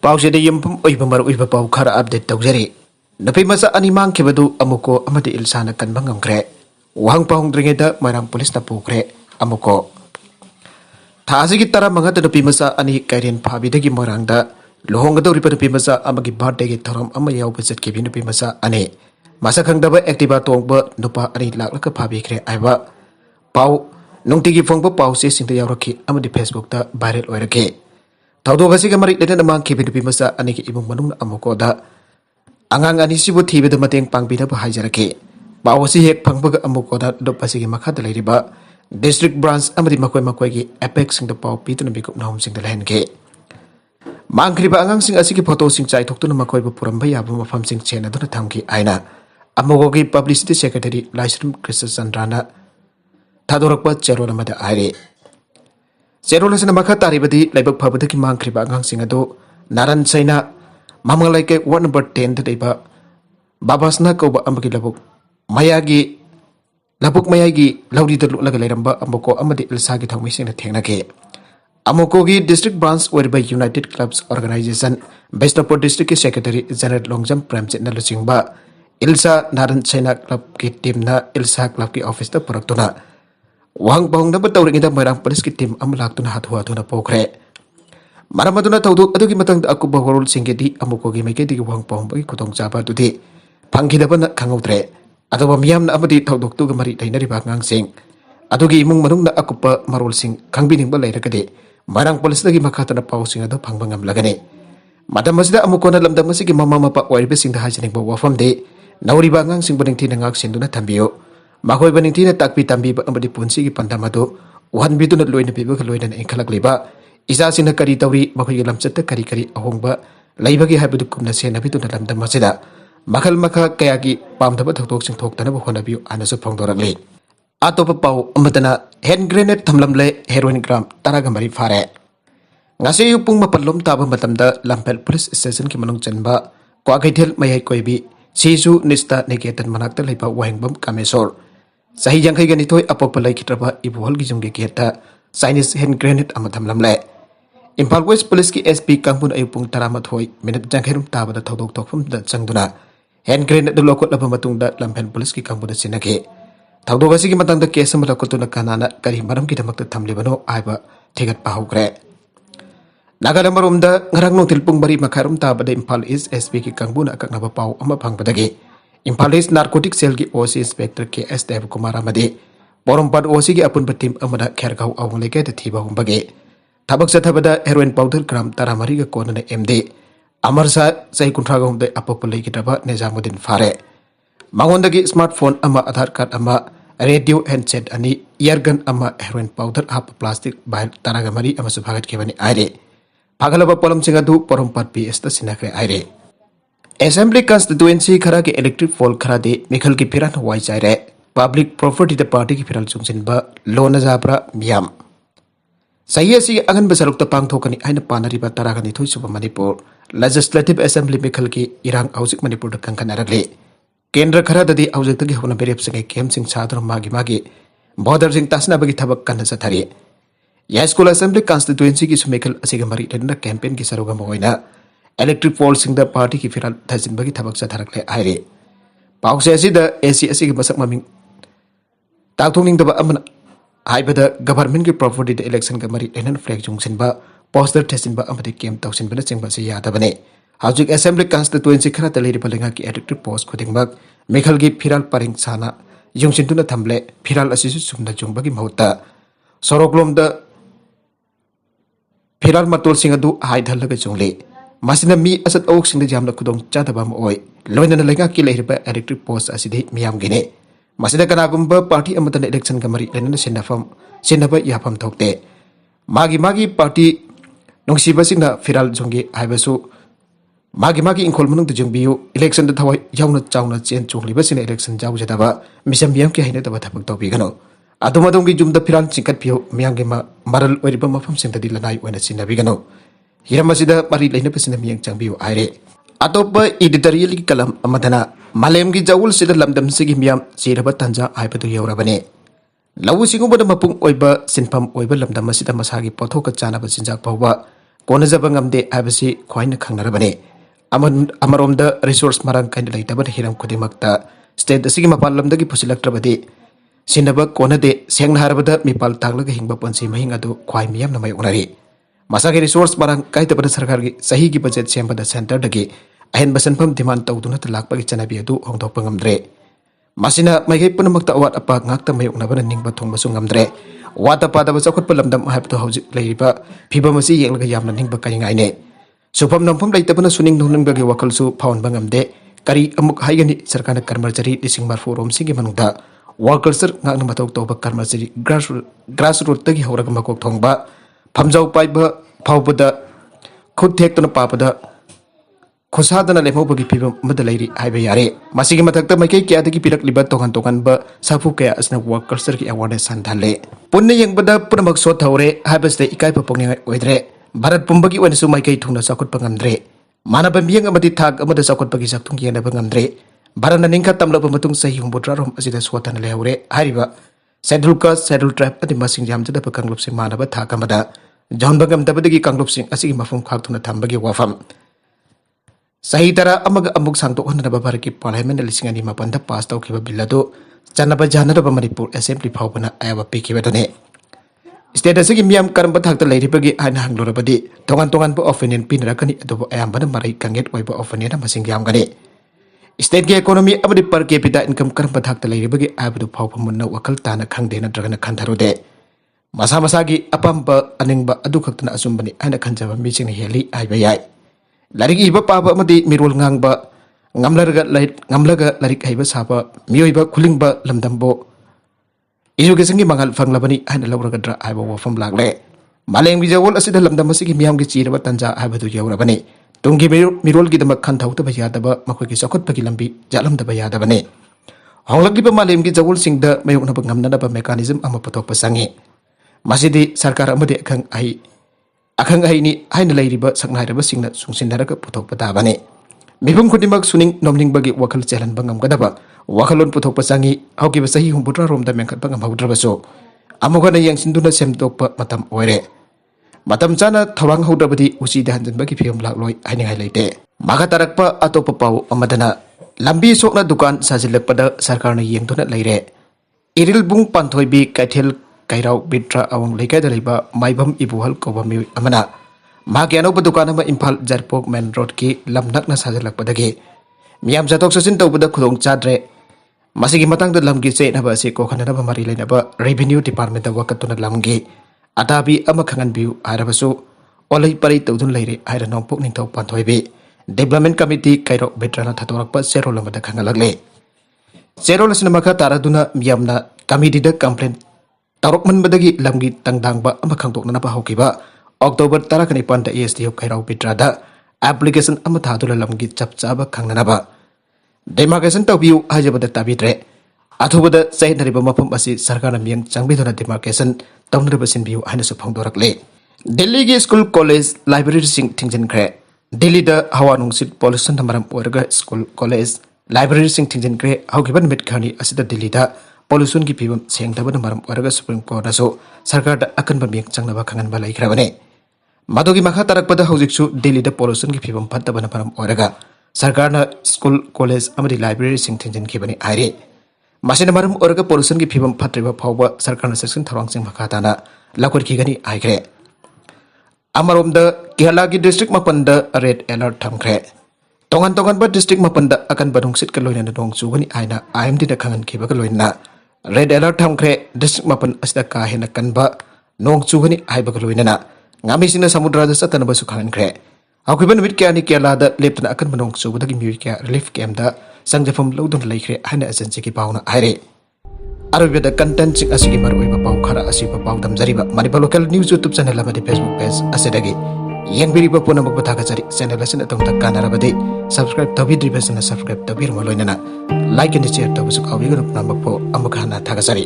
पाउसेद यमफम ओइबा मर ओइबा पाउ खरा अपडेट तौजरी नपीमचा अनि मांगखिबदु अमुको अमदि इल्साना कनबा ngamkhre wahang pahongdringeda marang police na Pukhre amuko thasigi tara mangata nupimcha ani kairen phabidagi morangda lohonggadori nupimcha amagi birthday gi thoram ama yauba chatkibi nupimcha ani masa khangdaba activa tongba nupa ani laklaka phabikhre aiba pau nungtigi phongba pau se singda yaurakhi amadi Facebook ta viral oirake Taudo ga mari lena namang kibin nupimcha ani ki imung manung amuko da angang ani sibu thibeda mateng pangbina ba haijarake Bawasi hek pangbaga amuko da dopasi gi makha daliriba district branch amadi makoi gi apex sing da paw pitu na mikup nahum sing da lehen ke mangkriba angang sing asigi photo sing chaithoktuna makoi bu puramba yabu mafam sing chena duna thamki aina amuko gi publicity secretary Leikhi Chandrana thadorakpa cherol amada aire cherol asana makha taribadi laibak phabada ki mangkriba angang sing ado naran chaina mamangalai ke 1 number 10 da deiba babasna ko ba amagi labuk Mayagi labuk mayagi lauri da laga lairamba amoko amadi ilsagi thangmi singna thengnake amoko gi district branch whereby United Clubs Organization based upon district secretary general longjam premchit na luchingba ilsa naran china club ki team na ilsa club ki office da paraktuna wang bang na batawring da marang police ki team amlaktuna hathu na Pukhre maramaduna tawdu adugi matang da akuba horol singedi amoko gi mekedi gi wang pong bagi kutong chaba tudi phangkhidaba na khangautre Adoba miyam na amadi thaudoktu ga mari thainariba ngangsing adugi imung manung na akupa marol sing khangbining ba lairagade marang police dagi makhatana pausing ado phangba ngamlagane madam masida amuko na lamdam masigi mama mapa oiribe sing da hajining ba wafam de nauriba ngangsing baning thina ngak sinduna thambiyo makoi baning thina takpi tambi ba amadi punsi gi pandamado wan bidu na loina biba ga loina engkhalak liba isa sina kari tawri makoi gi lamchatta kari ahongba laibagi habidu kumna sena bidu na lamdam masida Makal maka kaya ki pamdaba thoktok sing thokta na bukhona biu anasu phongdorakli atopa pau amatana hand grenade thamlamle heroin gram taraga mari fare ngase yupung mapallom taba matamda lampel police station ki manung chanba kwagaithel mayai koibi sisu nista negetan manakta leiba wahingbam kamesor sahi jangkhai gani thoi apop lai khitraba ibuhol gi jungge keta chinese hand grenade amathamlamle Imphal West Police ki SP Kangpun ayupung taramathoi minute jangkhairum tabada thodok thokfum da changduna hand grenade lokot laba matungda lampen police ki kangpun sinake thodok asigi matangda case amala kotuna kanana kari maram ki damakta thamlibano aiba thigat pahukre Nagalambarumda ngarang nong tilpung bari makharum tabada Imphal East SP ki kangpun akaknaba pau ama phangbadagi Imphal East narcotic cell ki OC inspector KS Dev Kumar amadi Porompad OC ki apun batim amada khergau awleke de thiba humbage Tabak Satabada heroin powder gram taramariga kona MD Amarsa say kuntraga humde apopulay kitaba Nizamudin Fare Mangondagi smartphone ama Aadhaar card ama radio handset ani eargun ama heroin powder hap plastic bahal taragamari ama subhagat kibani aire Pagalaba polam singadu porompat PS ta sinakre aire Assembly constituency khara ke electric pole khara de mikhal ki piran wai chaire public property the party ki piral chungsinba lona zabra miyam Sayasi agan besarukta pangthokani aina panariba taragani thoi suba Manipur Legislative Assembly mikhal ki irang ausik Manipur da kankanaragli Kendra khara dadi ausik tagi hona berep sangai kem sing sadra magi border sing tasna bagi thabak kanna sathari Ya school assembly constituency ki sumikhal asiga mari tenda campaign ki saruga moina electric pole sing da party ki firal thajin bagi thabak satharakle aire Pause asi da AC asiga basak maming Takthongning da amana Haibada government ki property the election ka mari lenan flag jungsin ba poster testing ba amadi kem tawsin bana chingba se yada bane hajik assembly constituency khara taleri balenga ki electric post khuding bak mekhal gi phiral paring sana jungsin tuna thamle phiral asisu sumna jungba gi mahutta soroklom da phiral matol singa du haidhal laga jungli masina mi asat ok sing da jamna khudong chadaba ma oi loina lenga ki lehriba electric post asidi miyam gine Masida kanagumba party amatana election kamari lenana sinaba yafam thokte magi party nongsiba singna firal jongi haibasu magi inkol munung de jongbiu election da thawai yauna chauna chen chungliba sina election jaw jadaba misam yam ki haina daba thabak tobi gano adumadong gi jumda firal chingkat piu miyang ma maral oriba mafam singda dilanai oina sinabi gano hiramasida mari leina pasina miyang changbiu aire Atopa editorial ki kalam amadana malem ki jawul sida lamdam sigi miyam siraba tanja aibadu yaurabane lawu singubada mapung oiba sinpam oiba lamdam sida masagi pothok chana ba sinjak pawba कोनजब ngamde habasi khwaina khangnarabane amaromda resource marang kain leitabad hiram khudimakta state asigi mapal lamdagi pusilaktrabadi sinaba konade sengna harabada mipal taglaga hingba ponsi mahinga du khwai miyam na mai unari masagi resource marang kaitabada sarkar gi sahi gi budget sembada center dagi ahen basanpam demand tawduna talakpagi chanabi adu hongdokpa ngamdre masina maigai punamakta awat apa ngakta mai unabana ningba thongbasu ngamdre wata pada chawkhot lamdam habto hauji leiba phibamasi yenglaga yamna ningba kaingai ne sufam nampham leitabana suning nungbagi wakalsu phawnba ngamde kari amuk haigani sarkana karmachari lising marfu rom singi manungda workers ngakna matok toba karmachari grassroot tagi horaga makok thongba phamjau paiba phawbada khut thektuna papada खुसादना लेमोबगी फिबम मदलैरी हाइबे यारे मासिगी मथक्ता मैके क्यादगी पिरक लिबा तोगन तोगन ब साफु कया असना वर्कर्स की अवार्नेस संधाले पुन्ने यंगबदा पुनमक सो थौरे हाइबसते इकाय पपोंग ओइद्रे भारत पुंबगी वनसु मैके थुंना साकुट पंगमद्रे मानब मियंग अमदि थाक अमद साकुट पगी साक्थुंग येना पंगमद्रे भारत निंखा तमलब मतुंग सही हुंबुत्रा रोम असिदा सोतन लेहौरे हारिबा शेड्यूल कास्ट शेड्यूल ट्राइब अदि मसिंग जामजदा पकंगलुप सिंग मानब थाक अमदा जौनबगम दबदगी कंगलुप सिंग असिगी मफुम खाक्थुना थंबगी वाफम सही तरह अमग अमुक सांगतोखनबा भारत की पार्लियामेंट लिसिंग अनि मपंदा पास तौखिबा बिल अदु चनबा जानरबा मणिपुर असेंबली फावबना आयबा पिखिबदने स्टेट असगी मियाम करम थाक्ता लेरिबगी हाना हंगलोरबदी तोगन तोगन बो ओपिनियन पिनरकनी अदुबो आयमबना मरै कंगेट ओइबा ओपिनियन मसिंग यामगने स्टेट की इकोनॉमी अमदि पर कैपिटा इनकम करम थाक्ता लेरिबगी आयबदु फावफमुन्ना वखल ताना खंगदे नद्रगना खंथरुदे मसा मसागी अपंबा अनिंगबा अदु खक्तना असुंबनी हाना खंजबा मिसिंग हेली आइबा याय लारिक इबा पाबा अमदि मिरोल ngang ngamlaga larik haiba saba miyoiba khulingba lamdambo education gi mangal fanglabani haina lawragadra aiba wafam lagle maleng bi jawol asida lamdam asigi miyam gi chiraba tanja aiba du yawrabani tungi mirol gi damak khan thauta ba yadaba makoi gi sakot pagi lambi jalam da ba yadabane honglagi ba malem gi jawol singda mayokna ba ngamna ba mechanism ama patok pasangi masidi sarkar amade akhang ai ni haina leiriba saknairaba singna sungsindaraka puthok patabane mibum khutimak suning nomning bagi wakal chelan bangam gadaba wakalon puthok pasangi haukiba sahi humbutra romda mengkhat bangam haudrabaso amogana yang sinduna semtokpa matam oire matam chana thorang haudrabadi usi dahanjan bagi phiam lakloi haini hai leite maga tarakpa atopa pau amadana lambi sokna dukan sajilakpada sarkarna yengtuna leire iril bung panthoibi kaithel kairau bitra awang leikai da leiba maibam ibuhal kobami amana मागे अनौब दुकान अमा Imphal जरपोक main road की लमनकना साजलकपदगे मियाम जाथोक सचिन तौबदा खुदोंग चाद्रे मसिगी मतंग लमगी चेनबा असे कोखननबा मरी लेनबा revenue department वकतुना लमगी अताबी अमा खंगन बिउ आरबसु ओलै परै तौदुन लेरे आइरा नोंपोक निंथौ पांथोइबी डेवलपमेंट कमिटी काइरो बेट्राना थतोरकपा सेरोल अमदा खंगलगले सेरोल असना मखा तारादुना मियामना कमिटीदा कंप्लेंट तौरकमनबदगी लमगी तंगदांगबा अमा खंगतोकनबा हौकिबा Oktober tara kani panda ESD of Kairau Pitrada application amatadula lamgi chapchaba khangnanaba demarcation tawbiu hajabada tabitre athubada sainariba mafam asi sarkana miyang changbidona demarcation tawnriba sinbiu haina su phangdorakle Delhi gi school college library sing thingjen kre Delhi da hawa nungsit pollution namaram orga school college library sing thingjen kre haugiban mit khani asida Delhi da pollution gi pibam sengdaba namaram orga supreme court aso sarkar da akanba miyang changnaba khanganba laikhrabane मादोगी मखा तरकपदा हौजिकसु Delhi pollution की फिबम फत्तबना परम ओरगा सरकारना school college अमदि library सिंग थिंजन खिबनी आइरे मासिना मरम ओरगा pollution की फिबम फत्रिबा फावबा सरकारना section थरवांग सिंग मखाताना लाखोर खिगनी आइग्रे अमरोमदा केरला की district मपनदा red alert थमख्रे तोंगन तोंगन बा district मपनदा अकन बदुंगसित का लोइना दोंग चुगनी आइना आईएमडी दा खंगन खिबा लोइना रेड अलर्ट थमख्रे डिस्ट्रिक्ट मपन असदा का हेना कनबा नोंग चुगनी आइबा लोइना ngamisina samudra da satana basu khangan kre akuban mit kya ni kerala da leptana akan banong subada gi music relief camp da sangjafam lodon laikre hana agency ki pauna aire arabia da content sing asigi maroi ba pau khara asi ba pau dam jariba manipa local news youtube channel amadi facebook page asedagi yengbiri ba puna mak batha ka jari channel asina tong ta kanarabade subscribe tabi dribasana subscribe tabir maloinana like and share tabusu kawi group number po amukhana thagajari